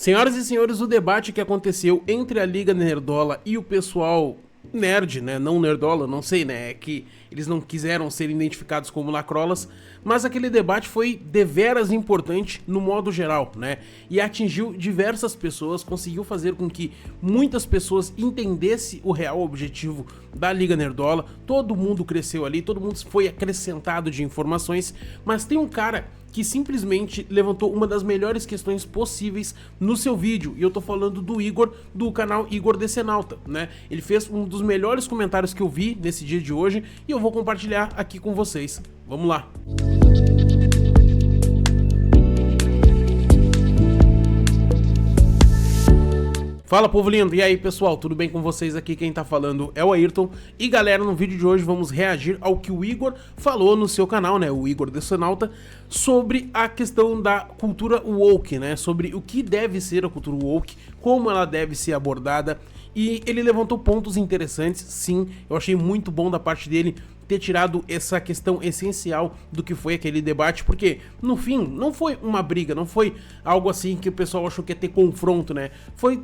Senhoras e senhores, o debate que aconteceu entre a Liga Nerdola e o pessoal nerd, né, não nerdola, não sei, né, é que eles não quiseram ser identificados como lacrolas, mas aquele debate foi deveras importante no modo geral, né, e atingiu diversas pessoas, conseguiu fazer com que muitas pessoas entendessem o real objetivo da Liga Nerdola, todo mundo cresceu ali, todo mundo foi acrescentado de informações, mas tem um cara que simplesmente levantou uma das melhores questões possíveis no seu vídeo, e eu tô falando do Igor, do canal Igor Decenalta, né? Ele fez um dos melhores comentários que eu vi nesse dia de hoje, e eu vou compartilhar aqui com vocês. Vamos lá! Fala, povo lindo, e aí pessoal, tudo bem com vocês? Aqui quem tá falando é o Ayrton. E galera, no vídeo de hoje vamos reagir ao que o Igor falou no seu canal, né, o Igor Decenalta, sobre a questão da cultura woke, né, sobre o que deve ser a cultura woke, como ela deve ser abordada. E ele levantou pontos interessantes, sim, eu achei muito bom da parte dele ter tirado essa questão essencial do que foi aquele debate, porque no fim não foi uma briga, não foi algo assim que o pessoal achou que ia ter confronto, né? Foi,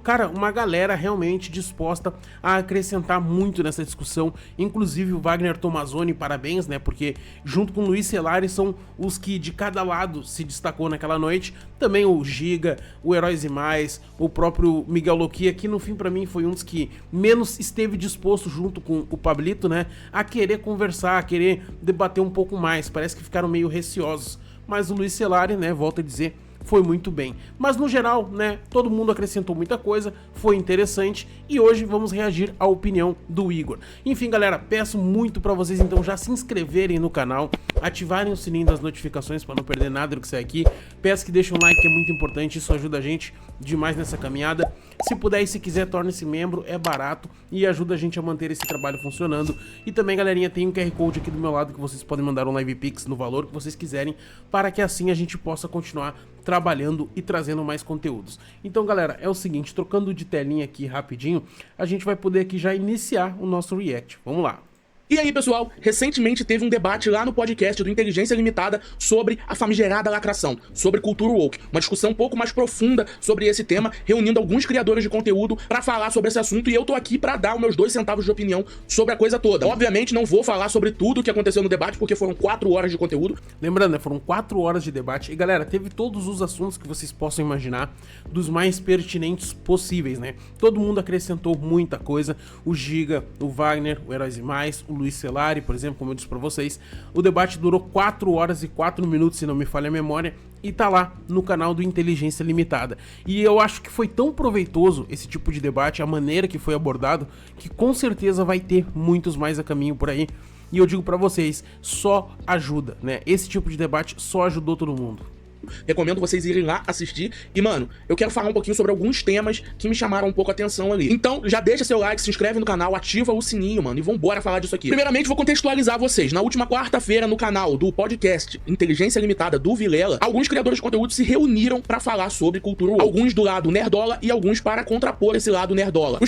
cara, uma galera realmente disposta a acrescentar muito nessa discussão, inclusive o Wagner Tomazoni, parabéns, né? Porque junto com o Luiz Celari são os que de cada lado se destacou naquela noite, também o Giga, o Heróis e Mais, o próprio Miguel Loquia, que no fim pra mim foi um dos que menos esteve disposto junto com o Pablito, né? A querer conversar, a querer debater um pouco mais, parece que ficaram meio receosos, mas o Luiz Celari, né, volto a dizer, foi muito bem. Mas no geral, né, todo mundo acrescentou muita coisa, foi interessante e hoje vamos reagir à opinião do Igor. Enfim, galera, peço muito pra vocês então já se inscreverem no canal, ativarem o sininho das notificações pra não perder nada do que sai aqui. Peço que deixem um like, que é muito importante, isso ajuda a gente demais nessa caminhada. Se puder e se quiser, torne-se membro, é barato e ajuda a gente a manter esse trabalho funcionando. E também, galerinha, tem um QR Code aqui do meu lado que vocês podem mandar um Live Pix no valor que vocês quiserem, para que assim a gente possa continuar trabalhando e trazendo mais conteúdos. Então, galera, é o seguinte, trocando de telinha aqui rapidinho, a gente vai poder aqui já iniciar o nosso react. Vamos lá. E aí, pessoal, recentemente teve um debate lá no podcast do Inteligência Limitada sobre a famigerada lacração, sobre cultura woke, uma discussão um pouco mais profunda sobre esse tema, reunindo alguns criadores de conteúdo pra falar sobre esse assunto, e eu tô aqui pra dar os meus 2 centavos de opinião sobre a coisa toda. Obviamente não vou falar sobre tudo o que aconteceu no debate, porque foram 4 horas de conteúdo. Lembrando, né, foram 4 horas de debate, e galera, teve todos os assuntos que vocês possam imaginar, dos mais pertinentes possíveis, né? Todo mundo acrescentou muita coisa, o Giga, o Wagner, o Heróis e Mais, o Luiz Celari, por exemplo, como eu disse pra vocês. O debate durou 4 horas e 4 minutos, se não me falha a memória, e tá lá no canal do Inteligência Limitada. E eu acho que foi tão proveitoso esse tipo de debate, a maneira que foi abordado, que com certeza vai ter muitos mais a caminho por aí. E eu digo pra vocês, só ajuda, né? Esse tipo de debate só ajudou todo mundo. Recomendo vocês irem lá assistir. E, mano, eu quero falar um pouquinho sobre alguns temas que me chamaram um pouco a atenção ali. Então, já deixa seu like, se inscreve no canal, ativa o sininho, mano, e vambora falar disso aqui. Primeiramente, vou contextualizar vocês. Na última quarta-feira, no canal do podcast Inteligência Limitada do Vilela, alguns criadores de conteúdo se reuniram pra falar sobre cultura woke. Alguns do lado nerdola e alguns para contrapor esse lado nerdola.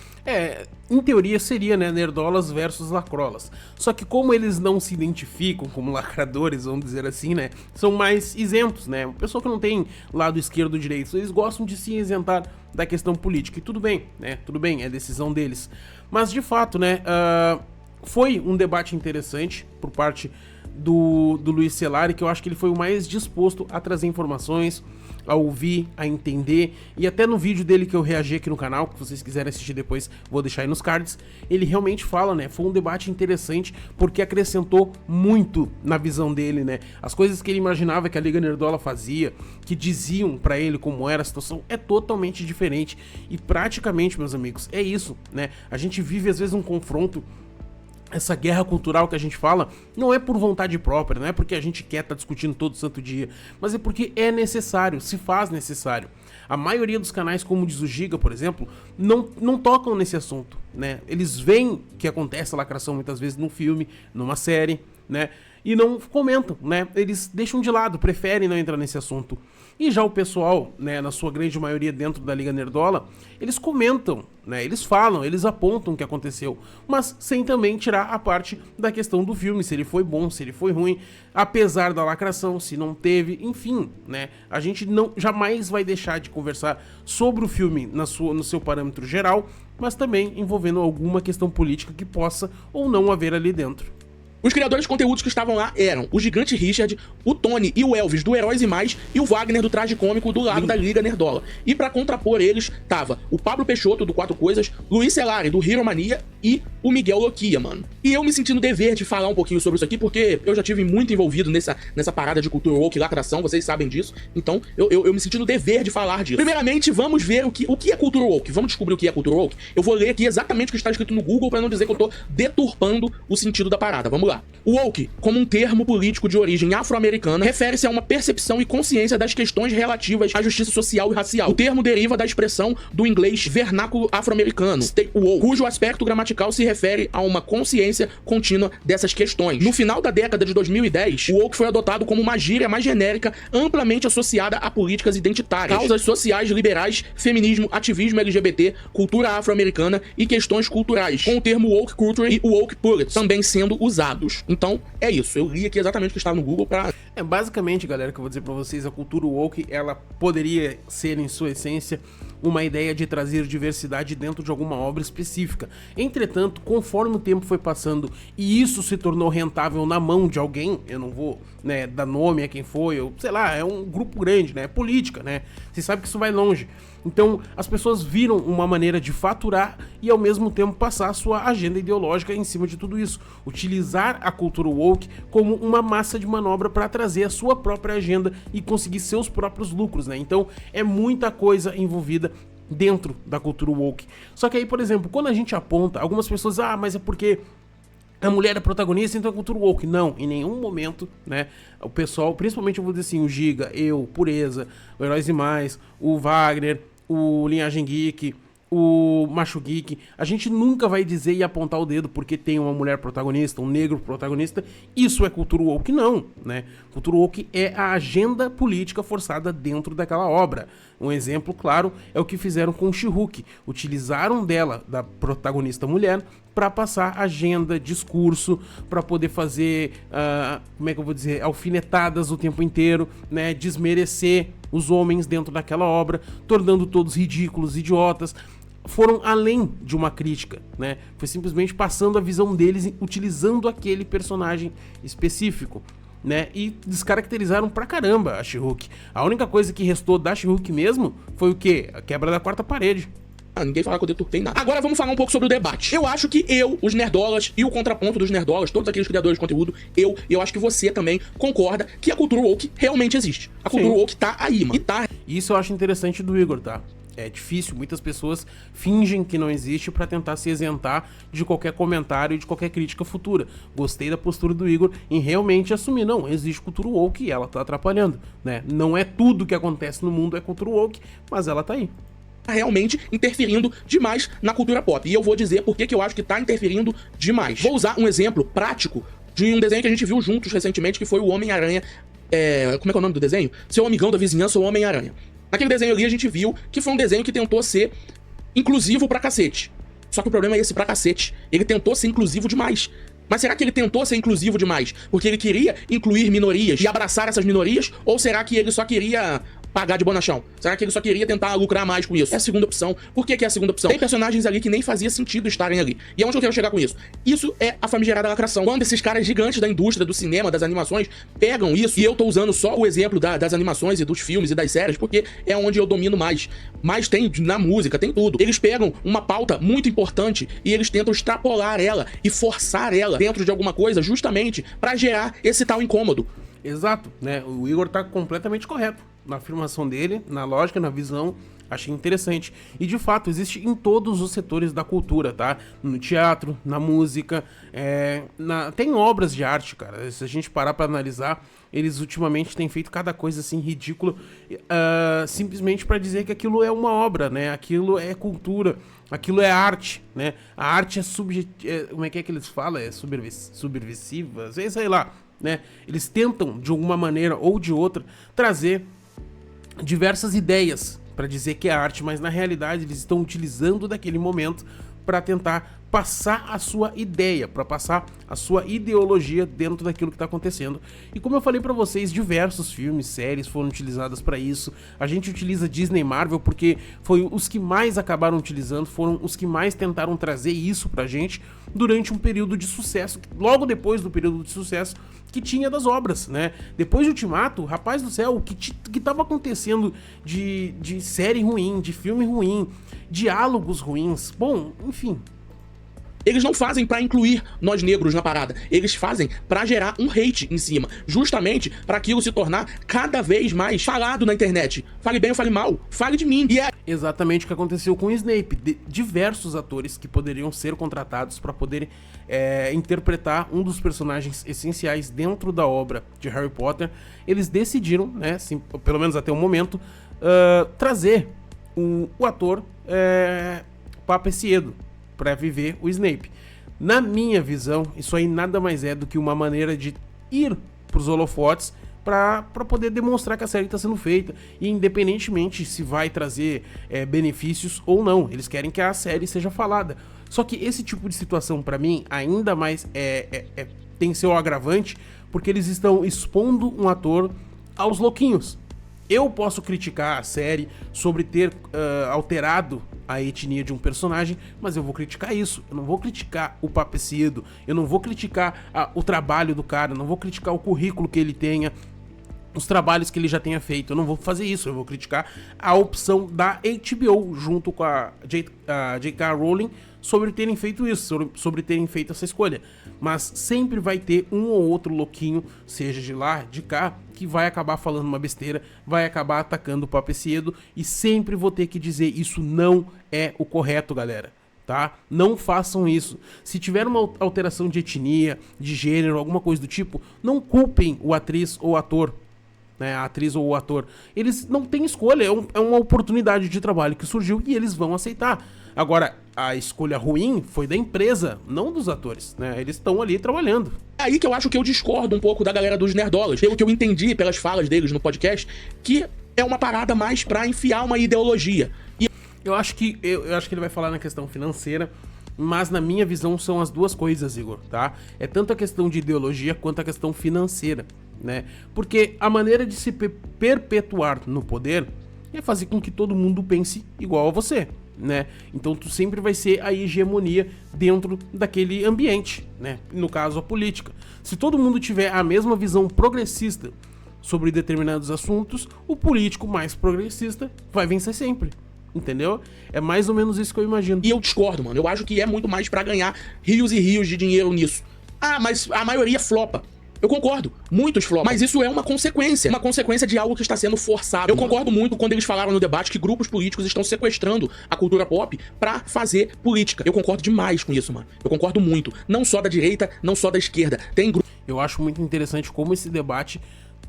Em teoria seria, né, nerdolas versus lacrolas. Só que como eles não se identificam como lacradores, vamos dizer assim, né, são mais isentos, né, pessoa que não tem lado esquerdo ou direito, eles gostam de se isentar da questão política, e tudo bem, né, tudo bem, é decisão deles. Mas de fato, né, foi um debate interessante por parte do Luiz Celari, que eu acho que ele foi o mais disposto a trazer informações, a ouvir, a entender, e até no vídeo dele que eu reagi aqui no canal, que vocês quiserem assistir depois, vou deixar aí nos cards, ele realmente fala, né, foi um debate interessante, porque acrescentou muito na visão dele, né, as coisas que ele imaginava que a Liga Nerdola fazia, que diziam pra ele como era a situação, é totalmente diferente, e praticamente, meus amigos, é isso, né, a gente vive às vezes um confronto. Essa guerra cultural que a gente fala não é por vontade própria, não é porque a gente quer estar discutindo todo santo dia, mas é porque é necessário, se faz necessário. A maioria dos canais, como diz o Giga, por exemplo, não tocam nesse assunto, né? Eles veem que acontece a lacração muitas vezes num filme, numa série, né? E não comentam, né? Eles deixam de lado, preferem não entrar nesse assunto. E já o pessoal, né, na sua grande maioria dentro da Liga Nerdola, eles comentam, né? Eles falam, eles apontam o que aconteceu, mas sem também tirar a parte da questão do filme, se ele foi bom, se ele foi ruim, apesar da lacração, se não teve, enfim, né? A gente não jamais vai deixar de conversar sobre o filme no seu parâmetro geral, mas também envolvendo alguma questão política que possa ou não haver ali dentro. Os criadores de conteúdos que estavam lá eram o Gigante Richard, o Tony e o Elvis do Heróis e Mais e o Wagner do Traje Cômico do lado da Liga Nerdola. E pra contrapor eles, tava o Pablo Peixoto do Quatro Coisas, Luiz Celari do Hero Mania e o Miguel Loquia, mano. E eu me senti no dever de falar um pouquinho sobre isso aqui, porque eu já tive muito envolvido nessa parada de cultura woke e lacração, vocês sabem disso. Então eu me senti no dever de falar disso. Primeiramente, vamos ver o que é cultura woke. Vamos descobrir o que é cultura woke. Eu vou ler aqui exatamente o que está escrito no Google pra não dizer que eu tô deturpando o sentido da parada. Vamos lá. O woke, como um termo político de origem afro-americana, refere-se a uma percepção e consciência das questões relativas à justiça social e racial. O termo deriva da expressão do inglês vernáculo afro-americano, stay woke, cujo aspecto gramatical se refere a uma consciência contínua dessas questões. No final da década de 2010, o woke foi adotado como uma gíria mais genérica, amplamente associada a políticas identitárias, causas sociais liberais, feminismo, ativismo LGBT, cultura afro-americana e questões culturais, com o termo woke culture e woke politics também sendo usados. Então, é isso. Eu li aqui exatamente o que estava no Google pra... Basicamente, galera, que eu vou dizer pra vocês, a cultura woke, ela poderia ser, em sua essência, uma ideia de trazer diversidade dentro de alguma obra específica. Entretanto, conforme o tempo foi passando e isso se tornou rentável na mão de alguém, eu não vou, né, dar nome a quem foi, ou sei lá, é um grupo grande, né, é política, né, você sabe que isso vai longe. Então, as pessoas viram uma maneira de faturar e ao mesmo tempo passar a sua agenda ideológica em cima de tudo isso. Utilizar a cultura woke como uma massa de manobra para trazer a sua própria agenda e conseguir seus próprios lucros, né? Então, é muita coisa envolvida dentro da cultura woke. Só que aí, por exemplo, quando a gente aponta, algumas pessoas, mas é porque a mulher é protagonista, então é cultura woke. Não, em nenhum momento, né? O pessoal, principalmente eu vou dizer assim, o Giga, eu, Pureza, o Heróis e Mais, o Wagner, o Linhagem Geek, o Macho Geek, a gente nunca vai dizer e apontar o dedo porque tem uma mulher protagonista, um negro protagonista, isso é cultura woke, não, né? Cultura woke é a agenda política forçada dentro daquela obra. Um exemplo, claro, é o que fizeram com She-Hulk. Utilizaram dela, da protagonista mulher, para passar agenda, discurso, para poder fazer, como é que eu vou dizer, alfinetadas o tempo inteiro, né? Desmerecer os homens dentro daquela obra, tornando todos ridículos, idiotas. Foram além de uma crítica, né? Foi simplesmente passando a visão deles, utilizando aquele personagem específico, né? E descaracterizaram pra caramba a She-Hulk. A única coisa que restou da She-Hulk mesmo foi o quê? A quebra da quarta parede. Ninguém fala que eu deturpei nada. Agora vamos falar um pouco sobre o debate. Eu acho que os nerdolas e o contraponto dos nerdolas, todos aqueles criadores de conteúdo, eu acho que você também concorda que a cultura woke realmente existe. A cultura woke tá aí, mano. Isso eu acho interessante do Igor, tá? É difícil, muitas pessoas fingem que não existe pra tentar se isentar de qualquer comentário e de qualquer crítica futura. Gostei da postura do Igor em realmente assumir, não, existe cultura woke e ela tá atrapalhando, né? Não é tudo que acontece no mundo é cultura woke, mas ela tá aí. Realmente interferindo demais na cultura pop. E eu vou dizer por que eu acho que tá interferindo demais. Vou usar um exemplo prático de um desenho que a gente viu juntos recentemente, que foi o Homem-Aranha. Como é que é o nome do desenho? Seu amigão da vizinhança, o Homem-Aranha. Naquele desenho ali a gente viu que foi um desenho que tentou ser inclusivo pra cacete. Só que o problema é esse, pra cacete. Ele tentou ser inclusivo demais. Mas será que ele tentou ser inclusivo demais porque ele queria incluir minorias e abraçar essas minorias? Ou será que ele só queria pagar de bonachão? Será que ele só queria tentar lucrar mais com isso? É a segunda opção. Por que é a segunda opção? Tem personagens ali que nem fazia sentido estarem ali. E aonde eu quero chegar com isso? Isso é a famigerada lacração. Quando esses caras gigantes da indústria, do cinema, das animações, pegam isso, e eu tô usando só o exemplo das animações e dos filmes e das séries, porque é onde eu domino mais. Mas tem na música, tem tudo. Eles pegam uma pauta muito importante e eles tentam extrapolar ela e forçar ela dentro de alguma coisa justamente pra gerar esse tal incômodo. Exato, né? O Igor tá completamente correto. na afirmação dele, na lógica, na visão, achei interessante. E de fato, existe em todos os setores da cultura, tá? No teatro, na música, tem obras de arte, cara. Se a gente parar pra analisar, eles ultimamente têm feito cada coisa assim ridícula, simplesmente pra dizer que aquilo é uma obra, né? Aquilo é cultura, aquilo é arte, né? A arte é como é que eles falam? É subversiva, sei lá, né? Eles tentam, de alguma maneira ou de outra, trazer diversas ideias para dizer que é arte, mas na realidade eles estão utilizando daquele momento para tentar passar a sua ideia, para passar a sua ideologia dentro daquilo que está acontecendo. E como eu falei para vocês, diversos filmes, séries foram utilizadas para isso. A gente utiliza Disney e Marvel porque foi os que mais acabaram utilizando, foram os que mais tentaram trazer isso pra gente durante um período de sucesso, logo depois do período de sucesso que tinha das obras, né? Depois de Ultimato, rapaz do céu, o que tava acontecendo de série ruim, de filme ruim, diálogos ruins, bom, enfim. Eles não fazem pra incluir nós negros na parada, eles fazem pra gerar um hate em cima, justamente pra aquilo se tornar cada vez mais falado na internet. Fale bem ou fale mal, fale de mim. E é exatamente o que aconteceu com o Snape. Diversos atores que poderiam ser contratados pra poder interpretar um dos personagens essenciais dentro da obra de Harry Potter, eles decidiram, né, assim, pelo menos até o momento, trazer o ator Papesiedo para viver o Snape. Na minha visão, isso aí nada mais é do que uma maneira de ir pros holofotes para poder demonstrar que a série está sendo feita, e independentemente se vai trazer benefícios ou não, eles querem que a série seja falada. Só que esse tipo de situação, para mim, ainda mais tem seu agravante, porque eles estão expondo um ator aos louquinhos. Eu posso criticar a série sobre ter alterado a etnia de um personagem, mas eu vou criticar isso. Eu não vou criticar o Papesiedo, eu não vou criticar o trabalho do cara, eu não vou criticar o currículo que ele tenha, os trabalhos que ele já tenha feito. Eu não vou fazer isso, eu vou criticar a opção da HBO junto com a J.K. Rowling sobre terem feito isso, sobre terem feito essa escolha. Mas sempre vai ter um ou outro louquinho, seja de lá, de cá, que vai acabar falando uma besteira, vai acabar atacando o Papesiedo, e sempre vou ter que dizer, isso não é o correto, galera. Tá? Não façam isso. Se tiver uma alteração de etnia, de gênero, alguma coisa do tipo, não culpem o atriz ou ator, né, a atriz ou o ator. Eles não têm escolha, é uma oportunidade de trabalho que surgiu e eles vão aceitar. Agora, a escolha ruim foi da empresa, não dos atores, né? Eles estão ali trabalhando. É aí que eu acho que eu discordo um pouco da galera dos nerdolas, pelo que eu entendi pelas falas deles no podcast, que é uma parada mais pra enfiar uma ideologia. E eu acho que ele vai falar na questão financeira, mas na minha visão são as duas coisas, Igor, tá? É tanto a questão de ideologia quanto a questão financeira, né? Porque a maneira de se perpetuar no poder é fazer com que todo mundo pense igual a você, né? Então tu sempre vai ser a hegemonia dentro daquele ambiente, né? No caso, a política. Se todo mundo tiver a mesma visão progressista sobre determinados assuntos, o político mais progressista vai vencer sempre. Entendeu? É mais ou menos isso que eu imagino. E eu discordo, mano. Eu acho que é muito mais pra ganhar rios e rios de dinheiro nisso. Ah, mas a maioria flopa. Eu concordo, muitos flopam, mas isso é uma consequência de algo que está sendo forçado. Eu concordo muito quando eles falaram no debate que grupos políticos estão sequestrando a cultura pop pra fazer política. Eu concordo demais com isso, mano. Eu concordo muito. Não só da direita, não só da esquerda. Tem grupos. Eu acho muito interessante como esse debate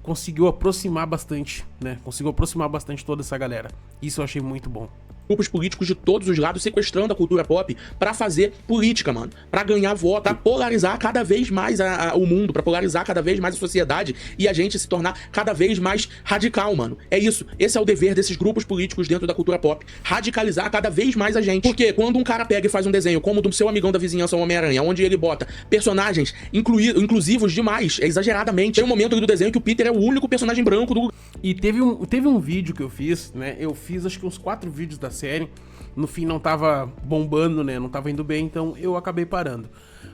conseguiu aproximar bastante, né? Conseguiu aproximar bastante toda essa galera. Isso eu achei muito bom. Grupos políticos de todos os lados sequestrando a cultura pop pra fazer política, mano. Pra ganhar voto, pra polarizar cada vez mais o mundo, pra polarizar cada vez mais a sociedade e a gente se tornar cada vez mais radical, mano. É isso. Esse é o dever desses grupos políticos dentro da cultura pop. Radicalizar cada vez mais a gente. Porque quando um cara pega e faz um desenho como do seu amigão da vizinhança, o Homem-Aranha, onde ele bota personagens inclusivos demais, exageradamente. Tem um momento do desenho que o Peter é o único personagem branco do... E teve um vídeo que eu fiz, né? Eu fiz acho que uns 4 vídeos da série. No fim não tava bombando, né? Não tava indo bem, então eu acabei parando.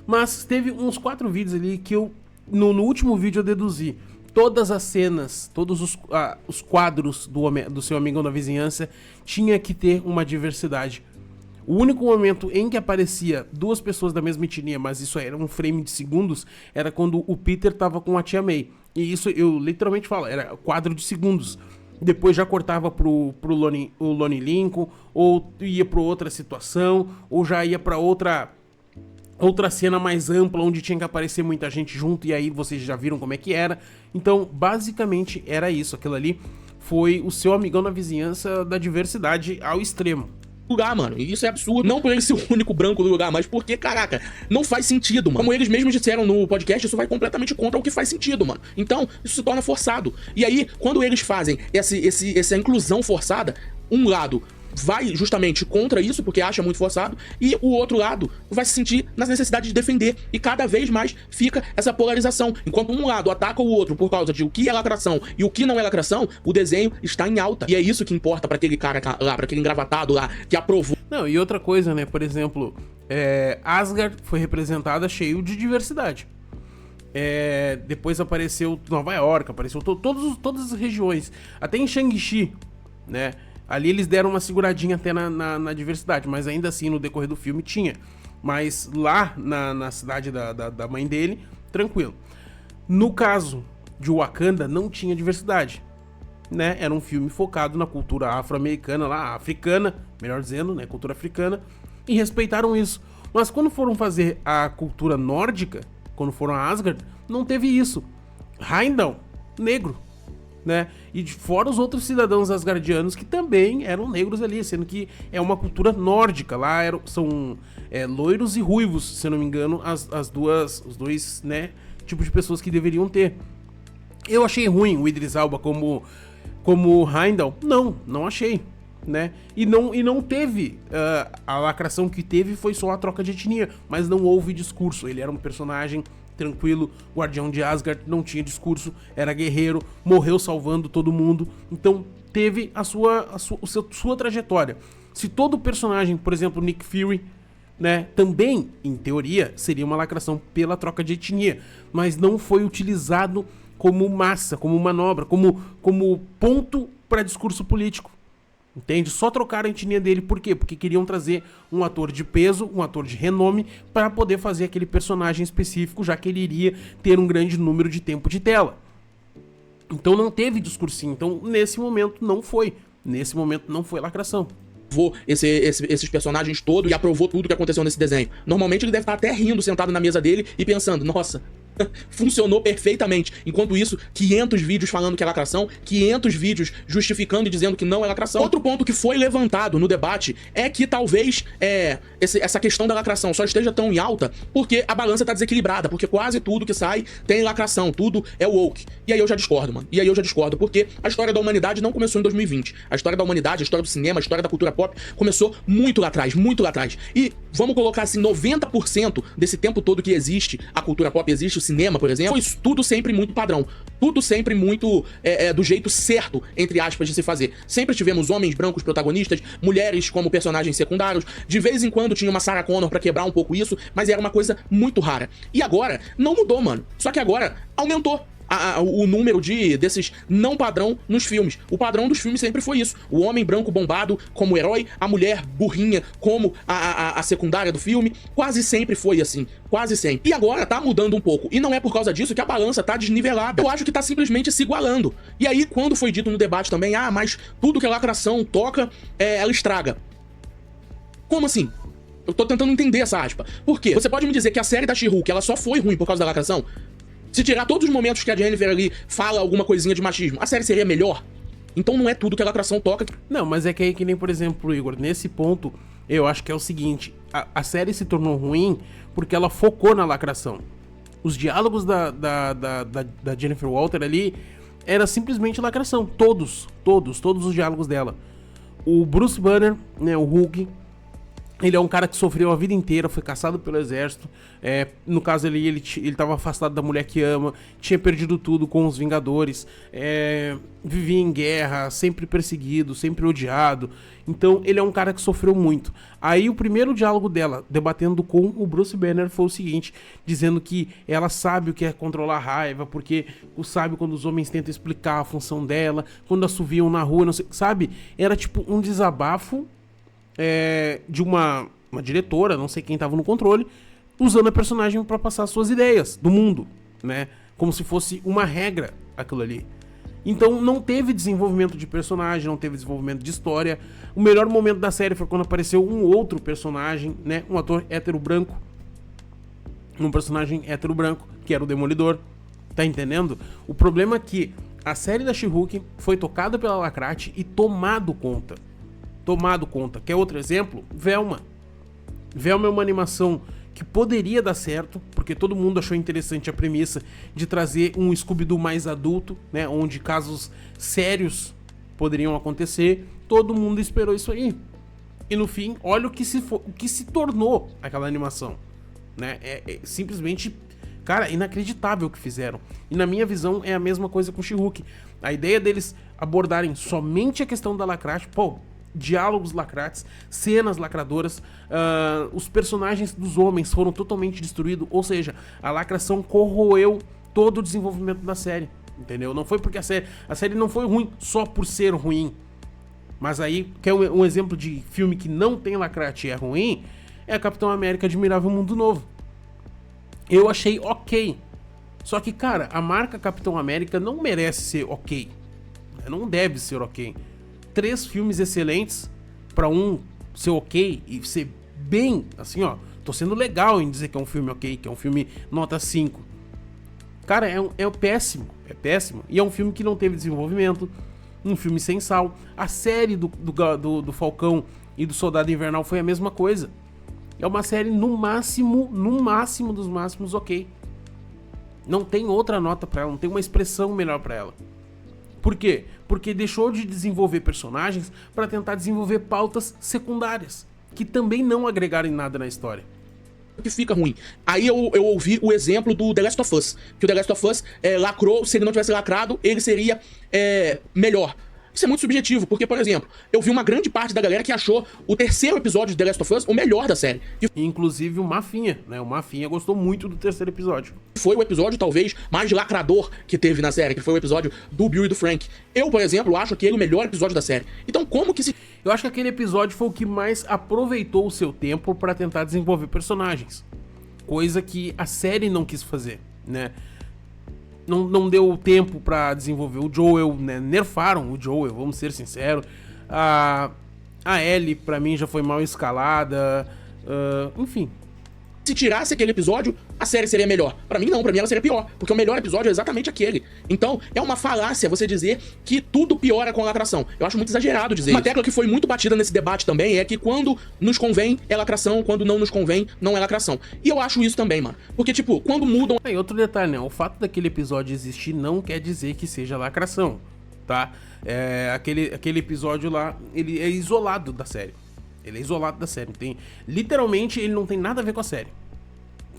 Mas teve uns 4 vídeos ali que eu... No último vídeo eu deduzi. Todas as cenas, todos os quadros do seu amigão da vizinhança tinha que ter uma diversidade. O único momento em que aparecia 2 pessoas da mesma etnia, mas isso era um frame de segundos, era quando o Peter tava com a tia May. E isso eu literalmente falo, era quadro de segundos. depois já cortava pro Lonnie Lincoln, ou ia pra outra situação, ou já ia pra outra cena mais ampla, onde tinha que aparecer muita gente junto, e aí vocês já viram como é que era. Então, basicamente, era isso. Aquilo ali foi o seu amigão na vizinhança da diversidade ao extremo. Lugar, mano. E isso é absurdo. Não por ele ser o único branco do lugar, mas porque, caraca, não faz sentido, mano. Como eles mesmos disseram no podcast, isso vai completamente contra o que faz sentido, mano. Então, isso se torna forçado. E aí, quando eles fazem essa inclusão forçada, um lado vai justamente contra isso, porque acha muito forçado, e o outro lado vai se sentir na necessidade de defender, e cada vez mais fica essa polarização. Enquanto um lado ataca o outro por causa de o que é lacração e o que não é lacração, o desenho está em alta. E é isso que importa pra aquele cara lá, pra aquele engravatado lá, que aprovou. Não, e outra coisa, né, por exemplo, Asgard foi representada cheio de diversidade. Depois apareceu Nova York, apareceu todas as regiões, até em Shang-Chi, né. Ali eles deram uma seguradinha até na diversidade, mas ainda assim no decorrer do filme tinha. Mas lá na cidade da mãe dele, tranquilo. No caso de Wakanda, não tinha diversidade, né? Era um filme focado na cultura afro-americana, lá, africana, melhor dizendo, né? Cultura africana, e respeitaram isso. Mas quando foram fazer a cultura nórdica, quando foram a Asgard, não teve isso. Heimdall, negro, né? E fora os outros cidadãos asgardianos que também eram negros ali, sendo que é uma cultura nórdica. Lá são loiros e ruivos, se eu não me engano, os dois, né, tipos de pessoas que deveriam ter. Eu achei ruim o Idris Elba como Heimdall? Não achei, né? E não teve, a lacração que teve foi só a troca de etnia, mas não houve discurso. Ele era um personagem tranquilo, guardião de Asgard, não tinha discurso, era guerreiro, morreu salvando todo mundo, então teve a sua trajetória. Se todo personagem, por exemplo, Nick Fury, né, também, em teoria, seria uma lacração pela troca de etnia, mas não foi utilizado como massa, como manobra, como ponto para discurso político. Entende? Só trocaram a etnia dele, por quê? Porque queriam trazer um ator de peso, um ator de renome, para poder fazer aquele personagem específico, já que ele iria ter um grande número de tempo de tela. Então não teve discursinho, então nesse momento não foi lacração. Esses personagens todos e aprovou tudo que aconteceu nesse desenho. Normalmente ele deve estar até rindo, sentado na mesa dele e pensando, nossa, funcionou perfeitamente. Enquanto isso, 500 vídeos falando que é lacração, 500 vídeos justificando e dizendo que não é lacração. Outro ponto que foi levantado no debate é que talvez essa questão da lacração só esteja tão em alta porque a balança tá desequilibrada, porque quase tudo que sai tem lacração, tudo é woke. E aí eu já discordo, mano. E aí eu já discordo, porque a história da humanidade não começou em 2020. A história da humanidade, a história do cinema, a história da cultura pop começou muito lá atrás, muito lá atrás. E vamos colocar assim, 90% desse tempo todo que existe, a cultura pop existe, o cinema, por exemplo, foi tudo sempre muito padrão. Tudo sempre muito do jeito certo, entre aspas, de se fazer. Sempre tivemos homens brancos protagonistas, mulheres como personagens secundários. De vez em quando tinha uma Sarah Connor pra quebrar um pouco isso, mas era uma coisa muito rara. E agora, não mudou, mano. Só que agora aumentou o número desses não padrão nos filmes. O padrão dos filmes sempre foi isso. O homem branco bombado como herói, a mulher burrinha como a secundária do filme. Quase sempre foi assim. Quase sempre. E agora tá mudando um pouco. E não é por causa disso que a balança tá desnivelada. Eu acho que tá simplesmente se igualando. E aí, quando foi dito no debate também, mas tudo que a lacração toca, ela estraga. Como assim? Eu tô tentando entender essa aspa. Por quê? Você pode me dizer que a série da She-Hulk, ela só foi ruim por causa da lacração? Se tirar todos os momentos que a Jennifer ali fala alguma coisinha de machismo, a série seria melhor? Então não é tudo que a lacração toca. Não, mas é que aí que nem, por exemplo, Igor, nesse ponto, eu acho que é o seguinte, a série se tornou ruim porque ela focou na lacração. Os diálogos da Jennifer Walter ali era simplesmente lacração. Todos os diálogos dela. O Bruce Banner, né, o Hulk, ele é um cara que sofreu a vida inteira, foi caçado pelo exército. No caso, ele tava afastado da mulher que ama, tinha perdido tudo com os Vingadores, vivia em guerra, sempre perseguido, sempre odiado. Então, ele é um cara que sofreu muito. Aí, o primeiro diálogo dela, debatendo com o Bruce Banner, foi o seguinte, dizendo que ela sabe o que é controlar a raiva, porque sabe quando os homens tentam explicar a função dela, quando assoviam na rua, não sei, sabe? Era tipo um desabafo de uma diretora, não sei quem tava no controle, usando a personagem pra passar suas ideias do mundo, né? Como se fosse uma regra aquilo ali. Então não teve desenvolvimento de personagem, não teve desenvolvimento de história. O melhor momento da série foi quando apareceu um outro personagem, né? Um ator hétero branco. Um personagem hétero branco, que era o Demolidor. Tá entendendo? O problema é que a série da She-Hulk foi tocada pela Lacrate e tomado conta. Tomado conta. Quer outro exemplo? Velma. Velma é uma animação que poderia dar certo, porque todo mundo achou interessante a premissa de trazer um Scooby-Doo mais adulto, né, onde casos sérios poderiam acontecer. Todo mundo esperou isso aí. E no fim, olha o que se tornou aquela animação, né? É simplesmente, cara, inacreditável o que fizeram. E na minha visão é a mesma coisa com She-Hulk. A ideia deles abordarem somente a questão da Lacrate, pô, diálogos lacrates, cenas lacradoras, os personagens dos homens foram totalmente destruídos, ou seja, a lacração corroeu todo o desenvolvimento da série, entendeu? Não foi porque a série não foi ruim só por ser ruim, mas aí, quer um exemplo de filme que não tem lacrate e é ruim, é a Capitão América Admirável Mundo Novo. Eu achei ok, só que, cara, a marca Capitão América não merece ser ok, não deve ser ok. 3 filmes excelentes pra um ser ok e ser bem, assim, ó, tô sendo legal em dizer que é um filme ok, que é um filme nota 5. Cara, é péssimo, e é um filme que não teve desenvolvimento, um filme sem sal. A série do Falcão e do Soldado Invernal foi a mesma coisa. É uma série no máximo dos máximos ok. Não tem outra nota pra ela, não tem uma expressão melhor pra ela. Por quê? Porque deixou de desenvolver personagens para tentar desenvolver pautas secundárias, que também não agregaram em nada na história. Que fica ruim. Aí eu ouvi o exemplo do The Last of Us, que o The Last of Us lacrou, se ele não tivesse lacrado, ele seria melhor. Isso é muito subjetivo, porque, por exemplo, eu vi uma grande parte da galera que achou o 3º episódio de The Last of Us o melhor da série. Inclusive o Mafinha, né? O Mafinha gostou muito do 3º episódio. Foi o episódio, talvez, mais lacrador que teve na série, que foi o episódio do Bill e do Frank. Eu, por exemplo, acho que ele é o melhor episódio da série. Então, como que se... Eu acho que aquele episódio foi o que mais aproveitou o seu tempo pra tentar desenvolver personagens. Coisa que a série não quis fazer, né? Não deu tempo pra desenvolver o Joel, né? Nerfaram o Joel, vamos ser sinceros. A Ellie, pra mim, já foi mal escalada. Enfim. Se tirasse aquele episódio, a série seria melhor. Pra mim não, pra mim ela seria pior, porque o melhor episódio é exatamente aquele. Então, é uma falácia você dizer que tudo piora com a lacração. Eu acho muito exagerado dizer isso. Uma tecla que foi muito batida nesse debate também é que quando nos convém é lacração, quando não nos convém não é lacração. E eu acho isso também, mano. Porque, tipo, quando mudam... E outro detalhe, né? O fato daquele episódio existir não quer dizer que seja lacração, tá? Aquele episódio lá, ele é isolado da série. Ele é isolado da série. Literalmente, ele não tem nada a ver com a série.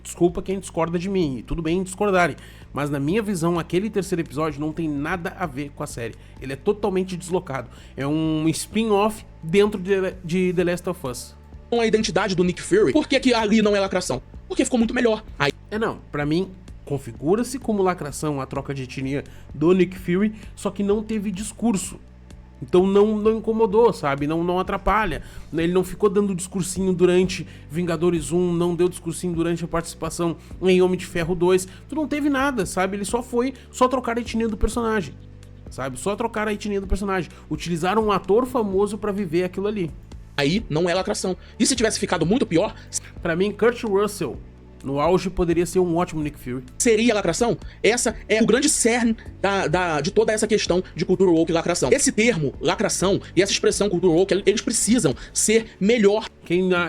Desculpa quem discorda de mim. Tudo bem discordarem. Mas na minha visão, aquele 3º episódio não tem nada a ver com a série. Ele é totalmente deslocado. É um spin-off dentro de The Last of Us. Com a identidade do Nick Fury, por que ali não é lacração? Porque ficou muito melhor. Aí... não. Pra mim, configura-se como lacração a troca de etnia do Nick Fury, só que não teve discurso. Então não incomodou, sabe? Não atrapalha. Ele não ficou dando discursinho durante Vingadores 1, não deu discursinho durante a participação em Homem de Ferro 2. Tu não teve nada, sabe? Ele só trocar a etnia do personagem, sabe? Só trocar a etnia do personagem. Utilizaram um ator famoso pra viver aquilo ali. Aí não é lacração. E se tivesse ficado muito pior... Pra mim, Kurt Russell, no auge, poderia ser um ótimo Nick Fury. Seria lacração? Essa é o grande cerne de toda essa questão de cultura woke e lacração. Esse termo, lacração, e essa expressão cultura woke, eles precisam ser melhor.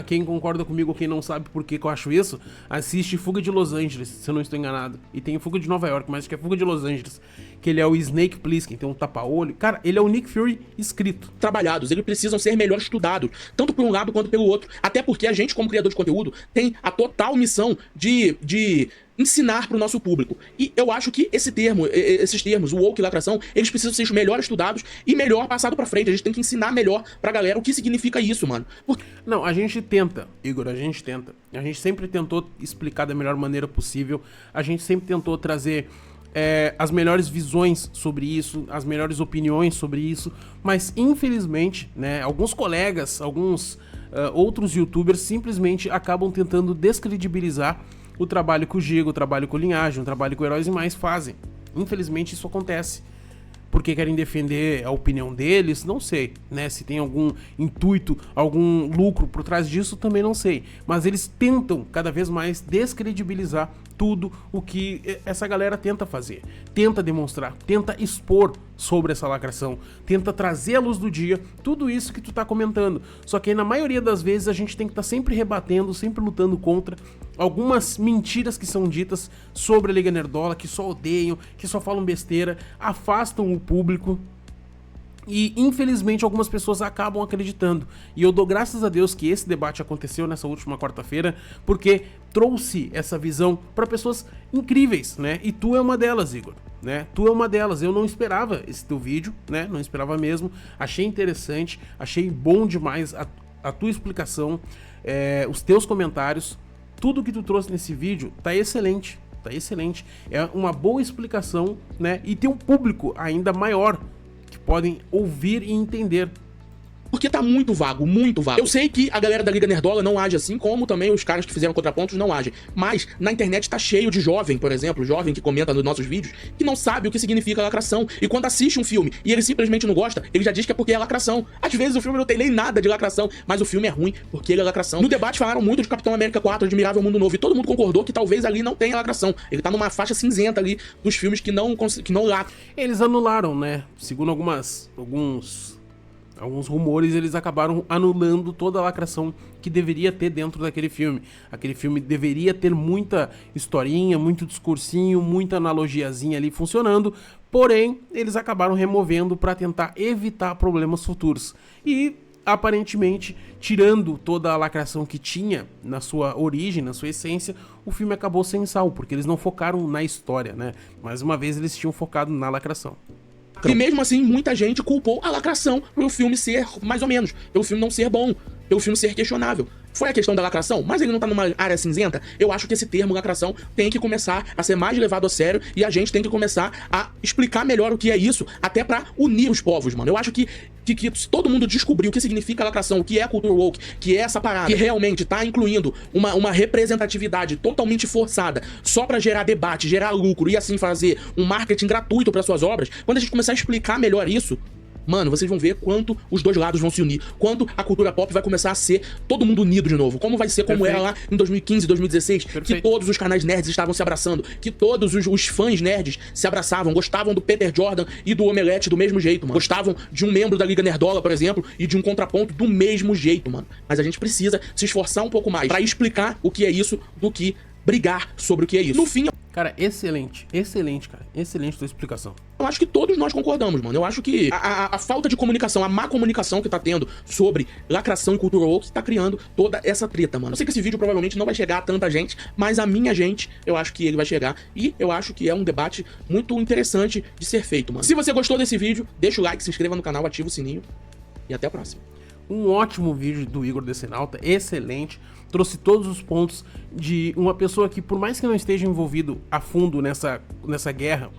Quem concorda comigo ou quem não sabe por que eu acho isso, assiste Fuga de Los Angeles, se eu não estou enganado. E tem Fuga de Nova York, mas acho que é Fuga de Los Angeles. Que ele é o Snake Plissken, tem um tapa-olho. Cara, ele é o Nick Fury escrito. Trabalhados, eles precisam ser melhor estudados, tanto por um lado quanto pelo outro. Até porque a gente, como criador de conteúdo, tem a total missão de ensinar pro nosso público. E eu acho que esses termos, o woke e lacração, eles precisam ser melhor estudados e melhor passado pra frente. A gente tem que ensinar melhor pra galera o que significa isso, mano. Não, a gente tenta, Igor, a gente tenta. A gente sempre tentou explicar da melhor maneira possível. A gente sempre tentou trazer as melhores visões sobre isso, as melhores opiniões sobre isso. Mas, infelizmente, né, alguns colegas, alguns outros youtubers simplesmente acabam tentando descredibilizar o trabalho que o Giga, o trabalho que o Linhagem, o trabalho que o Heróis e Mais fazem. Infelizmente isso acontece. porque querem defender a opinião deles, não sei, né? Se tem algum intuito, algum lucro por trás disso, também não sei. Mas eles tentam cada vez mais descredibilizar tudo o que essa galera tenta fazer, tenta demonstrar, tenta expor sobre essa lacração, tenta trazer à luz do dia tudo isso que tu tá comentando. Só que aí, na maioria das vezes a gente tem que estar sempre rebatendo, sempre lutando contra algumas mentiras que são ditas sobre a Liga Nerdola, que só odeiam, que só falam besteira, afastam o público. E infelizmente algumas pessoas acabam acreditando. E eu dou graças a Deus que esse debate aconteceu nessa última quarta-feira, porque trouxe essa visão para pessoas incríveis, né? E tu é uma delas, Igor, né? Tu é uma delas. Eu não esperava esse teu vídeo, né? Não esperava mesmo. Achei interessante, achei bom demais a tua explicação, os teus comentários. Tudo que tu trouxe nesse vídeo tá excelente, tá excelente. É uma boa explicação, né? E tem um público ainda maior que podem ouvir e entender. Porque tá muito vago, muito vago. Eu sei que a galera da Liga Nerdola não age assim, como também os caras que fizeram contrapontos não agem. Mas na internet tá cheio de jovem, por exemplo, jovem que comenta nos nossos vídeos, que não sabe o que significa lacração. E quando assiste um filme e ele simplesmente não gosta, ele já diz que é porque é lacração. Às vezes o filme não tem nem nada de lacração, mas o filme é ruim porque ele é lacração. No debate falaram muito de Capitão América 4, Admirável Mundo Novo, e todo mundo concordou que talvez ali não tenha lacração. Ele tá numa faixa cinzenta ali dos filmes que não lacram. Eles anularam, né? Segundo alguns rumores, eles acabaram anulando toda a lacração que deveria ter dentro daquele filme. Aquele filme deveria ter muita historinha, muito discursinho, muita analogiazinha ali funcionando, porém, eles acabaram removendo para tentar evitar problemas futuros. E, aparentemente, tirando toda a lacração que tinha na sua origem, na sua essência, o filme acabou sem sal, porque eles não focaram na história, né? Mais uma vez, eles tinham focado na lacração. E mesmo assim, muita gente culpou a lacração pelo filme ser mais ou menos, pelo filme não ser bom, pelo filme ser questionável. Foi a questão da lacração, mas ele não tá numa área cinzenta. Eu acho que esse termo lacração tem que começar a ser mais levado a sério e a gente tem que começar a explicar melhor o que é isso, até pra unir os povos, mano. Eu acho que se todo mundo descobrir o que significa lacração, o que é a cultura woke, que é essa parada, que realmente tá incluindo uma representatividade totalmente forçada, só pra gerar debate, gerar lucro e assim fazer um marketing gratuito para suas obras, quando a gente começar a explicar melhor isso, mano, vocês vão ver quanto os dois lados vão se unir, quando a cultura pop vai começar a ser todo mundo unido de novo, como vai ser como era lá em 2015, 2016, que todos os canais nerds estavam se abraçando, que todos os fãs nerds se abraçavam, gostavam do Peter Jordan e do Omelete do mesmo jeito, mano. Gostavam de um membro da Liga Nerdola, por exemplo, e de um contraponto do mesmo jeito, mano. Mas a gente precisa se esforçar um pouco mais pra explicar o que é isso do que brigar sobre o que é isso. No fim, cara, excelente, cara, excelente tua explicação. Eu acho que todos nós concordamos, mano. Eu acho que a falta de comunicação, a má comunicação que tá tendo sobre lacração e cultura woke tá criando toda essa treta, mano. Eu sei que esse vídeo provavelmente não vai chegar a tanta gente, mas a minha gente, eu acho que ele vai chegar. E eu acho que é um debate muito interessante de ser feito, mano. Se você gostou desse vídeo, deixa o like, se inscreva no canal, ativa o sininho. E até a próxima. Um ótimo vídeo do Igor Decenalta, excelente. Trouxe todos os pontos de uma pessoa que, por mais que não esteja envolvido a fundo nessa guerra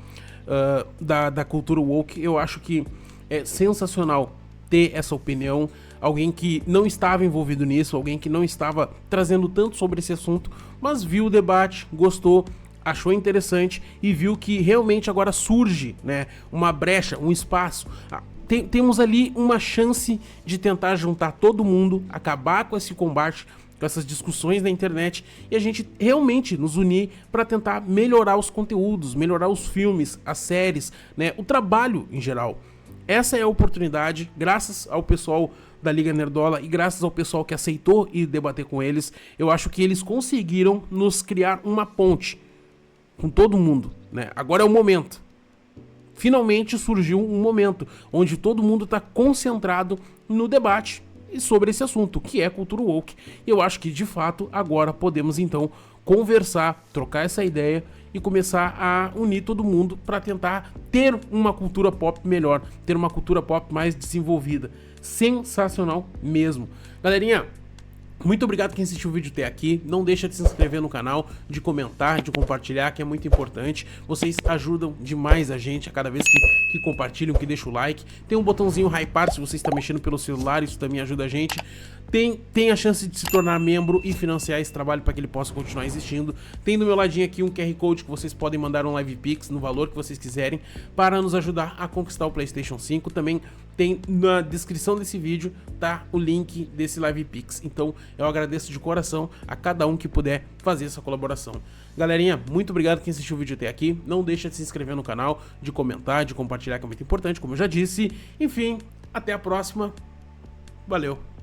da cultura woke, eu acho que é sensacional ter essa opinião. Alguém que não estava envolvido nisso, alguém que não estava trazendo tanto sobre esse assunto, mas viu o debate, gostou, achou interessante e viu que realmente agora surge, né, uma brecha, um espaço. Temos ali uma chance de tentar juntar todo mundo, acabar com esse combate, com essas discussões na internet e a gente realmente nos unir para tentar melhorar os conteúdos, melhorar os filmes, as séries, né, o trabalho em geral. Essa é a oportunidade, graças ao pessoal da Liga Nerdola e graças ao pessoal que aceitou ir debater com eles. Eu acho que eles conseguiram nos criar uma ponte com todo mundo, né? Agora é o momento. Finalmente surgiu um momento onde todo mundo está concentrado no debate e sobre esse assunto, que é cultura woke. E eu acho que, de fato, agora podemos, então, conversar, trocar essa ideia e começar a unir todo mundo para tentar ter uma cultura pop melhor, ter uma cultura pop mais desenvolvida. Sensacional mesmo. Galerinha, muito obrigado quem assistiu o vídeo até aqui. Não deixa de se inscrever no canal, de comentar, de compartilhar, que é muito importante. Vocês ajudam demais a gente a cada vez que compartilham, que deixam o like. Tem um botãozinho hypar se você está mexendo pelo celular, isso também ajuda a gente. tem a chance de se tornar membro e financiar esse trabalho para que ele possa continuar existindo. Tem do meu ladinho aqui um QR Code que vocês podem mandar um Live Pix no valor que vocês quiserem para nos ajudar a conquistar o PlayStation 5. Também tem na descrição desse vídeo, tá, o link desse Live Pix. Então eu agradeço de coração a cada um que puder fazer essa colaboração. Galerinha, muito obrigado quem assistiu o vídeo até aqui. Não deixa de se inscrever no canal, de comentar, de compartilhar, que é muito importante, como eu já disse. Enfim, até a próxima. Valeu!